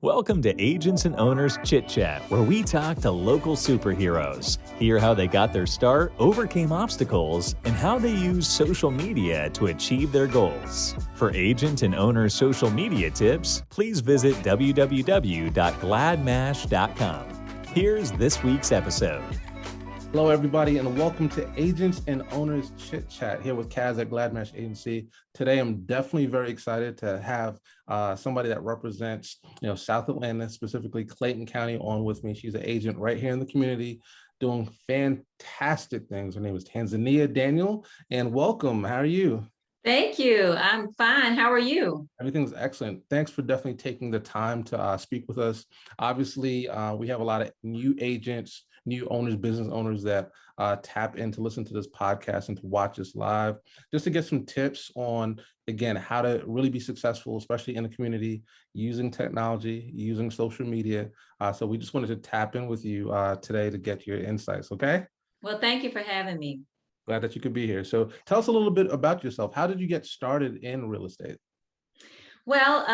Welcome to Agents and Owners Chit Chat, where we talk to local superheroes, hear how they got their start, overcame obstacles, and how they use social media to achieve their goals. For Agent and Owners social media tips, please visit www.gladmash.com. Here's this week's episode. Hello, everybody, and welcome to Agents and Owners Chit Chat here with Cas at Gladmash Agency. Today, I'm definitely very excited to have somebody that represents, South Atlanta, specifically Clayton County, on with me. She's an agent right here in the community, doing fantastic things. Her name is Tanzania Daniel, and welcome. How are you? Thank you. I'm fine. How are you? Everything's excellent. Thanks for definitely taking the time to speak with us. Obviously, we have a lot of new agents, new owners, business owners that tap in to listen to this podcast and to watch us live, just to get some tips on, again, how to really be successful, especially in the community, using technology, using social media. So we just wanted to tap in with you today to get your insights, okay? Well, thank you for having me. Glad that you could be here. So tell us a little bit about yourself. How did you get started in real estate? Well,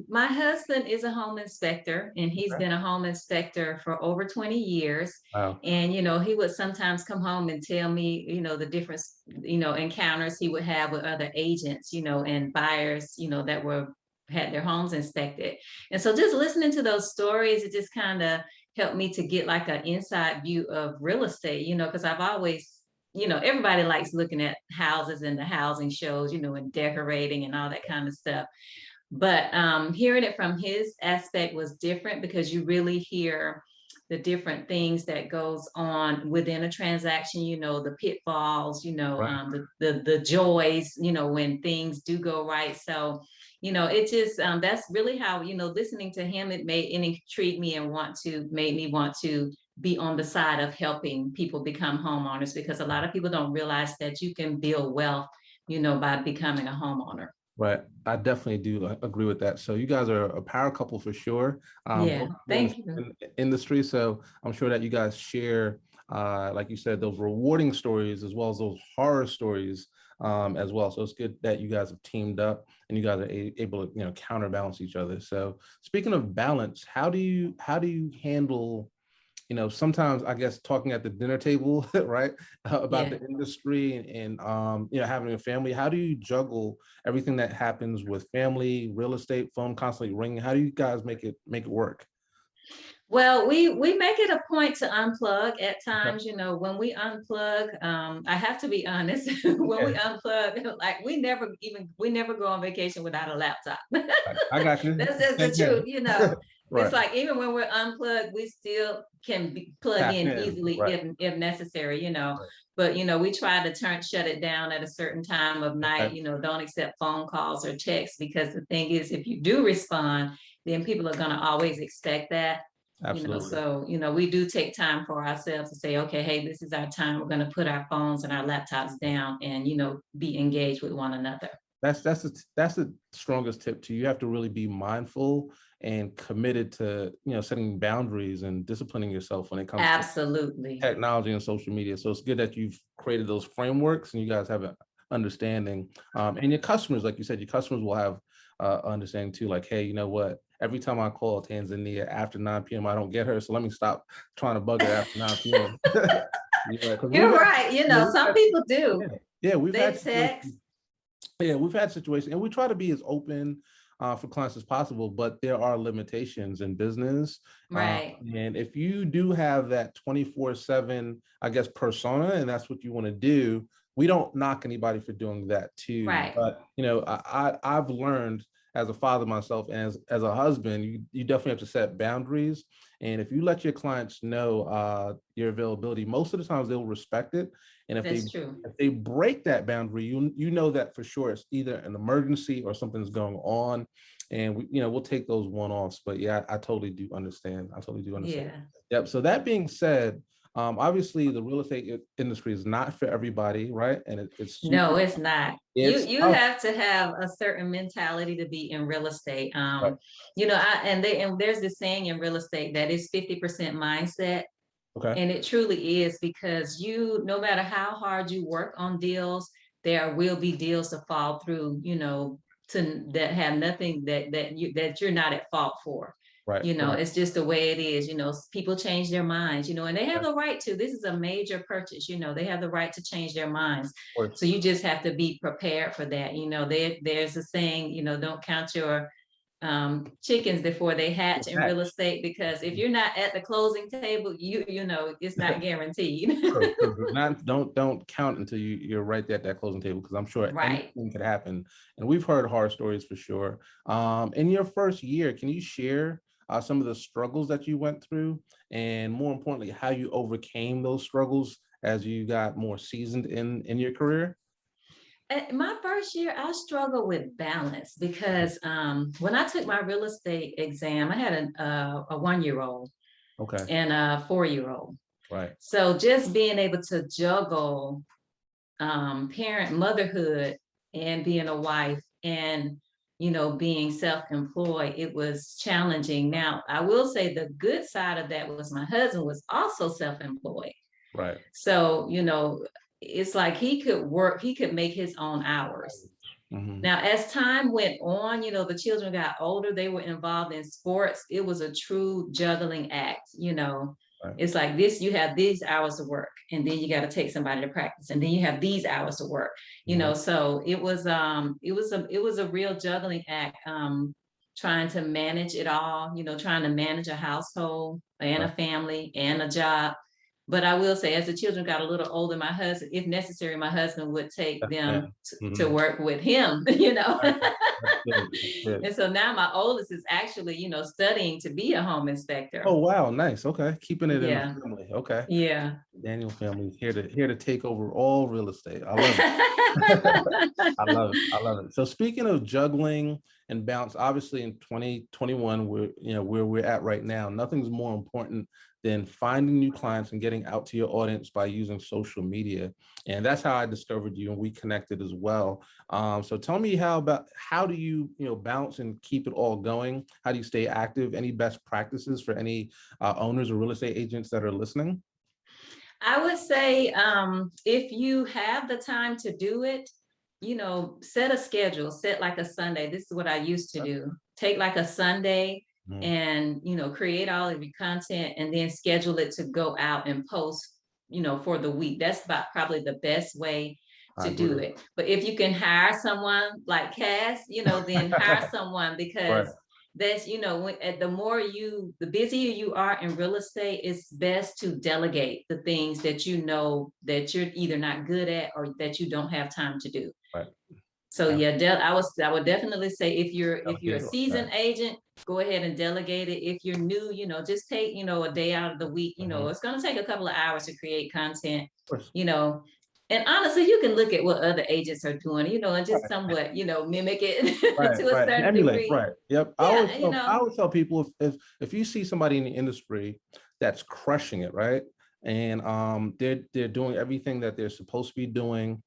my husband is a home inspector, and he's been a home inspector for over 20 years. Wow. And, he would sometimes come home and tell me, the different, encounters he would have with other agents, and buyers, that had their homes inspected. And so just listening to those stories, it just kind of helped me to get like an inside view of real estate, because I've always everybody likes looking at houses and the housing shows, and decorating and all that kind of stuff. But hearing it from his aspect was different, because you really hear the different things that goes on within a transaction, the pitfalls, Right. the joys, when things do go right. So, it just that's really how, listening to him, it intrigued me and made me want to be on the side of helping people become homeowners, because a lot of people don't realize that you can build wealth, by becoming a homeowner. Right. I definitely do agree with that. So you guys are a power couple for sure. Yeah, Both thank in you. the industry. So I'm sure that you guys share, like you said, those rewarding stories as well as those horror stories as well. So it's good that you guys have teamed up and you guys are able to, counterbalance each other. So speaking of balance, how do you handle, sometimes I guess talking at the dinner table, right, about Yeah. the industry and having a family. How do you juggle everything that happens with family, real estate, phone constantly ringing? How do you guys make it work? Well, we make it a point to unplug at times. When we unplug, I have to be honest. When we Yeah, unplug, like we never go on vacation without a laptop. I got you. That's just the Same here. truth. It's Right. like even when we're unplugged, we still can plug Tap in in. easily Right. if necessary. Right. But we try to shut it down at a certain time of night. Okay. Don't accept phone calls or texts, because the thing is, if you do respond, then people are going to always expect that. Absolutely. So we do take time for ourselves to say, okay, hey, this is our time. We're going to put our phones and our laptops down and be engaged with one another. That's the strongest tip too. You have to really be mindful and committed to setting boundaries and disciplining yourself when it comes to Absolutely. technology and social media. So it's good that you've created those frameworks and you guys have an understanding. And your customers, like you said, your customers will have understanding too. Like, hey, you know what? Every time I call Tanzania after 9 p.m., I don't get her. So let me stop trying to bug her after 9 p.m. You're right. Some people do. Yeah, we've They had text. we've had situations, and we try to be as open for clients as possible, but there are limitations in business. Right. And if you do have that 24/7, I guess, persona, and that's what you want to do, we don't knock anybody for doing that too. Right. But I've learned as a father myself and as a husband, you definitely have to set boundaries. And if you let your clients know your availability, most of the times they'll respect it. And That's true. if they break that boundary, you know that for sure it's either an emergency or something's going on, and we'll take those one-offs. But yeah, I totally do understand. Yeah. Yep. So that being said, obviously the real estate industry is not for everybody, right? And it's No, super, it's not. it's You tough. have to have a certain mentality to be in real estate. Right. And there's this saying in real estate that is 50% mindset. Okay. And it truly is, because no matter how hard you work on deals, there will be deals to fall through, that have nothing that you're not at fault for. Right. It's just the way it is. People change their minds, and they have Right. the right to. This is a major purchase, they have the right to change their minds. Of course. So you just have to be prepared for that. There's a saying, don't count your chickens before they hatch in real estate, because if you're not at the closing table, it's not guaranteed. Don't count until you're right there at that closing table, because I'm sure Right. anything could happen. And we've heard horror stories for sure. In your first year, can you share some of the struggles that you went through, and more importantly, how you overcame those struggles as you got more seasoned in your career? My first year, I struggled with balance because when I took my real estate exam, I had a 1-year-old Okay. and a 4-year-old. Right. So just being able to juggle motherhood and being a wife and being self-employed, it was challenging. Now, I will say the good side of that was my husband was also self-employed. Right. So, it's like he could work, he could make his own hours. Mm-hmm. Now, as time went on, the children got older, they were involved in sports. It was a true juggling act. Right. It's like this, you have these hours of work, and then you got to take somebody to practice, and then you have these hours of work, so it was a real juggling act, trying to manage it all, trying to manage a household and a family and a job. But I will say, as the children got a little older, my husband, if necessary, my husband would take them to work with him, Good. And so now my oldest is actually, studying to be a home inspector. Oh, wow. Nice. Okay. Keeping it in Yeah. the family. Okay. Yeah. Daniel family here to take over all real estate. I love it. I love it. I love it. So speaking of juggling and balance, obviously in 2021, where we're at right now, nothing's more important than finding new clients and getting out to your audience by using social media. And that's how I discovered you, and we connected as well. So tell me how do you balance and keep it all going? How do you stay active? Any best practices for any owners or real estate agents that are listening? I would say, if you have the time to do it, set a schedule, set like a Sunday. This is what I used to do. Take like a Sunday and, create all of your content and then schedule it to go out and post, for the week. That's about probably the best way to do it. But if you can hire someone like Cas, then hire someone, because that's, the busier you are in real estate, it's best to delegate the things that that you're either not good at or that you don't have time to do. Right. So I would definitely say, if you're a seasoned agent, go ahead and delegate it. If you're new, just take, a day out of the week. It's going to take a couple of hours to create content, and honestly, you can look at what other agents are doing, and just somewhat, mimic it to a certain degree. Right. Yep. Yeah, I always tell people, if you see somebody in the industry that's crushing it, right? And they're doing everything that they're supposed to be doing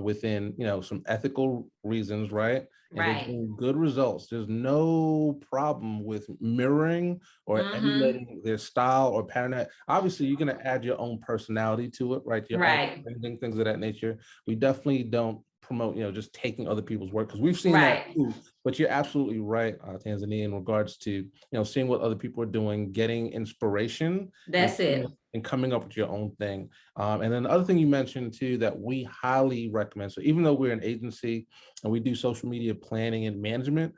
within some ethical reasons, right? And they're getting good results. There's no problem with mirroring or emulating their style or pattern. Obviously, you're going to add your own personality to it, right? Your own branding, things of that nature. We definitely don't promote, just taking other people's work, because we've seen that too. But you're absolutely right, Tanzania, in regards to seeing what other people are doing, getting inspiration. That's it. And coming up with your own thing. And then the other thing you mentioned too, that we highly recommend. So even though we're an agency and we do social media planning and management,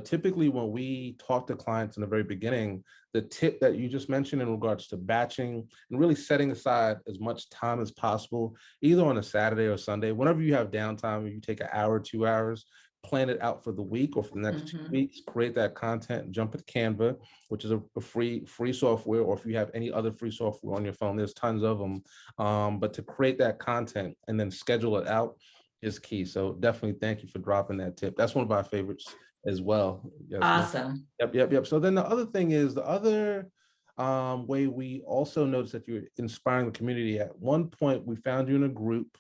typically when we talk to clients in the very beginning, the tip that you just mentioned in regards to batching and really setting aside as much time as possible, either on a Saturday or Sunday, whenever you have downtime, you take an hour, 2 hours, plan it out for the week or for the next 2 weeks, create that content, jump at Canva, which is a free software, or if you have any other free software on your phone, there's tons of them. But to create that content and then schedule it out is key. So definitely thank you for dropping that tip. That's one of my favorites as well. Yes, awesome. Yep. So then the other thing is, the other way we also noticed that you're inspiring the community. At one point, we found you in a group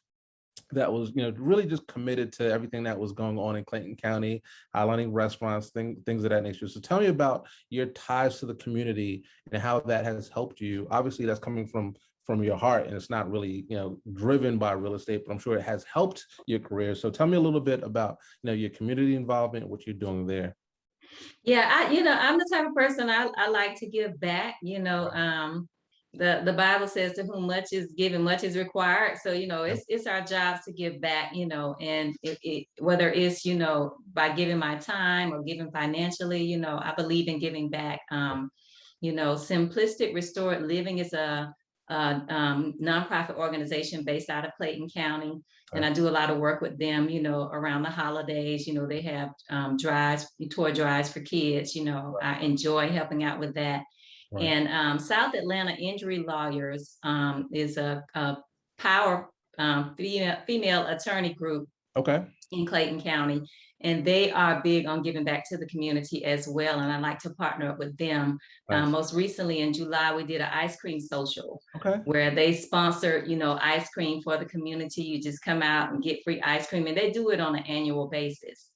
that was, really just committed to everything that was going on in Clayton County, highlighting restaurants, things of that nature. So tell me about your ties to the community and how that has helped you. Obviously, that's coming from your heart, and it's not really, driven by real estate, but I'm sure it has helped your career. So tell me a little bit about, your community involvement, what you're doing there. Yeah, I'm the type of person I like to give back. The Bible says to whom much is given, much is required. So, Yep. it's our jobs to give back, and whether it's, by giving my time or giving financially, I believe in giving back. Simplistic Restored Living is a nonprofit organization based out of Clayton County. And Okay. I do a lot of work with them, around the holidays. They have toy drives for kids. I enjoy helping out with that. Right. And South Atlanta Injury Lawyers is a power female attorney group Okay. in Clayton County. And they are big on giving back to the community as well. And I like to partner up with them. Nice. Most recently in July, we did an ice cream social Okay. where they sponsored, ice cream for the community. You just come out and get free ice cream, and they do it on an annual basis.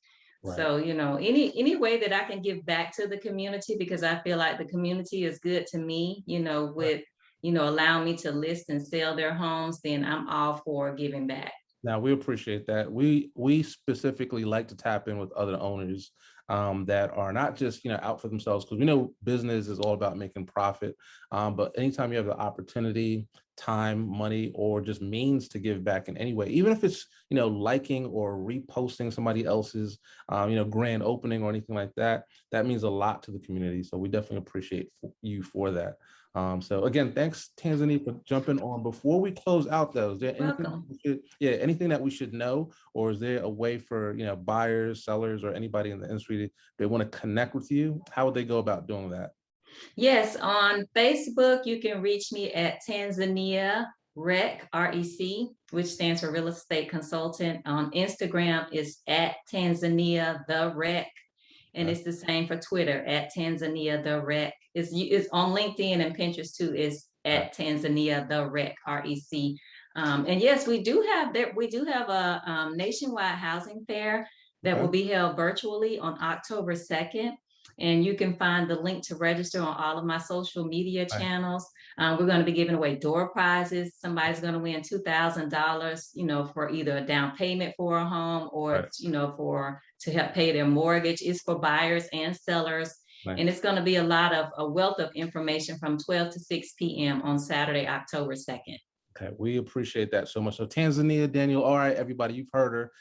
Right. So, any way that I can give back to the community, because I feel like the community is good to me, with, allowing me to list and sell their homes, then I'm all for giving back. Now we appreciate that. We specifically like to tap in with other owners that are not just out for themselves, because we know business is all about making profit. But anytime you have the opportunity, time, money, or just means to give back in any way, even if it's liking or reposting somebody else's grand opening or anything like that, that means a lot to the community. So we definitely appreciate you for that. So again, thanks Tanzania for jumping on. Before we close out though, is there anything that we should know, or is there a way for buyers, sellers, or anybody in the industry they want to connect with you? How would they go about doing that? Yes, on Facebook, you can reach me at Tanzania REC, which stands for Real Estate Consultant. On Instagram is at Tanzania the REC. And it's the same for Twitter at Tanzania the REC. It's on LinkedIn and Pinterest too. Is at Tanzania the REC. And yes, we do have a nationwide housing fair that will be held virtually on October 2nd. And you can find the link to register on all of my social media channels. We're going to be giving away door prizes. Somebody's going to win $2,000, for either a down payment for a home or, to help pay their mortgage. It's for buyers and sellers. Nice. And it's going to be a wealth of information from 12 to 6 p.m. on Saturday, October 2nd. Okay, we appreciate that so much. So Tanzania Daniel, all right, everybody, you've heard her.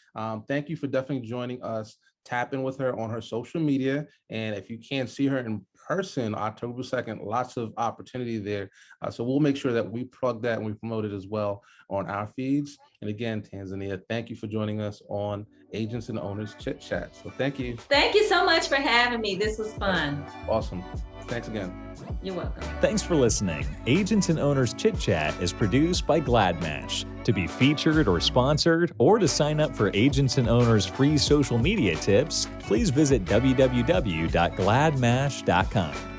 Thank you for definitely joining us. Tap in with her on her social media. And if you can't see her in person, October 2nd, lots of opportunity there. So we'll make sure that we plug that and we promote it as well on our feeds. And again, Tanzania, thank you for joining us on Agents and Owners Chit Chat. So thank you. Thank you so much for having me. This was fun. Awesome. Thanks again. You're welcome. Thanks for listening. Agents and Owners Chit Chat is produced by GladMash. To be featured or sponsored, or to sign up for Agents and Owners free social media tips, please visit www.gladmash.com.